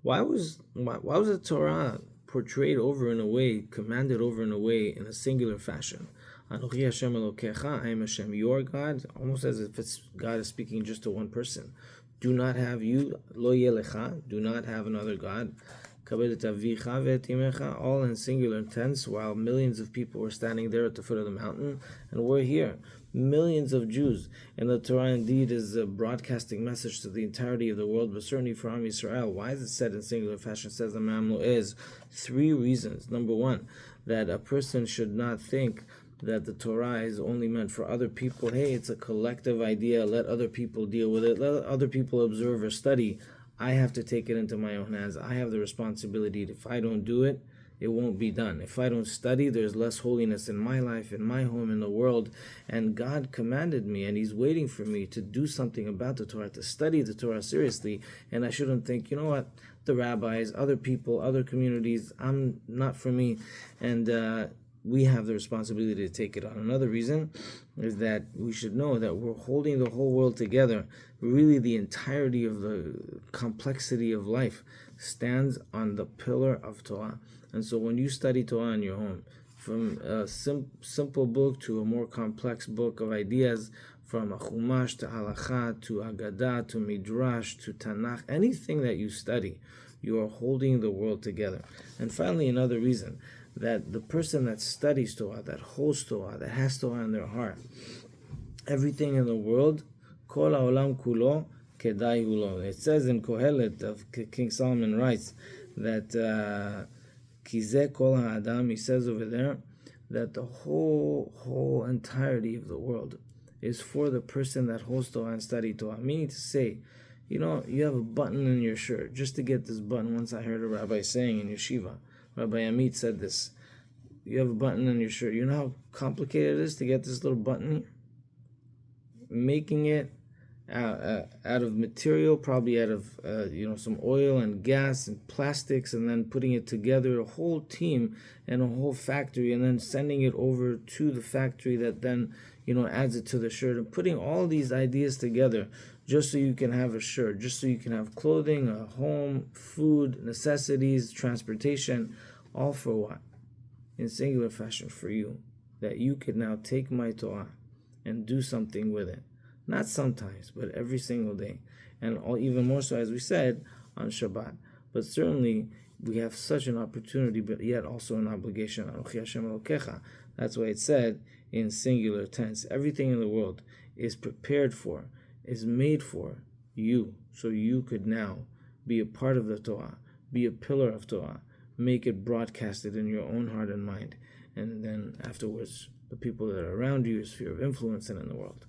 Why was the Torah portrayed over in a way, commanded over in a way, in a singular fashion? Anochi Hashem Elokecha, I am Hashem, your God, almost as if God is speaking just to one person. Do not have you, lo yelecha, do not have another God. Kabed et avicha ve'et imecha, all in singular tense, while millions of people were standing there at the foot of the mountain, and we're here. Millions of Jews. And the Torah indeed is a broadcasting message to the entirety of the world, but certainly for Am Yisrael. Why is it said in singular fashion? It says the Mamlu is 3 reasons. Number 1, that a person should not think that the Torah is only meant for other people. Hey, it's a collective idea. Let other people deal with it. Let other people observe or study. I have to take it into my own hands. I have the responsibility. If I don't do it, it won't be done. If I don't study, there's less holiness in my life, in my home, in the world. And God commanded me, and He's waiting for me to do something about the Torah, to study the Torah seriously. And I shouldn't think, you know what, the rabbis, other people, other communities, I'm not for me. And we have the responsibility to take it on. Another reason is that we should know that we're holding the whole world together. Really, the entirety of the complexity of life stands on the pillar of Torah. And so when you study Torah in your home, from a simple book to a more complex book of ideas, from a Chumash to Halacha to Agadah to Midrash to Tanakh, anything that you study, you are holding the world together. And finally, another reason, that the person that studies Torah, that holds Torah, that has Torah in their heart, everything in the world, Kol ha'olam kulo kedai hu lo. It says in Kohelet, of King Solomon writes, that Kizeh kol ha'adam, he says over there, that the whole entirety of the world is for the person that holds Torah and study Torah. Meaning to say, you know, you have a button in your shirt. Just to get this button, once I heard a rabbi saying in yeshiva, Rabbi Amit said this, you have a button on your shirt. You know how complicated it is to get this little button here? Making it out of material, probably out of some oil and gas and plastics, and then putting it together, a whole team and a whole factory, and then sending it over to the factory that then adds it to the shirt, and putting all these ideas together just so you can have a shirt, just so you can have clothing, a home, food, necessities, transportation, all for what? In singular fashion, for you, that you could now take my Torah and do something with it. Not sometimes, but every single day. And even more so, as we said, on Shabbat. But certainly, we have such an opportunity, but yet also an obligation. Anochi Hashem Elokecha. That's why it said in singular tense. Everything in the world is prepared for, is made for you. So you could now be a part of the Torah, be a pillar of Torah, make it broadcasted in your own heart and mind. And then afterwards, the people that are around you, your sphere of influence, and in the world.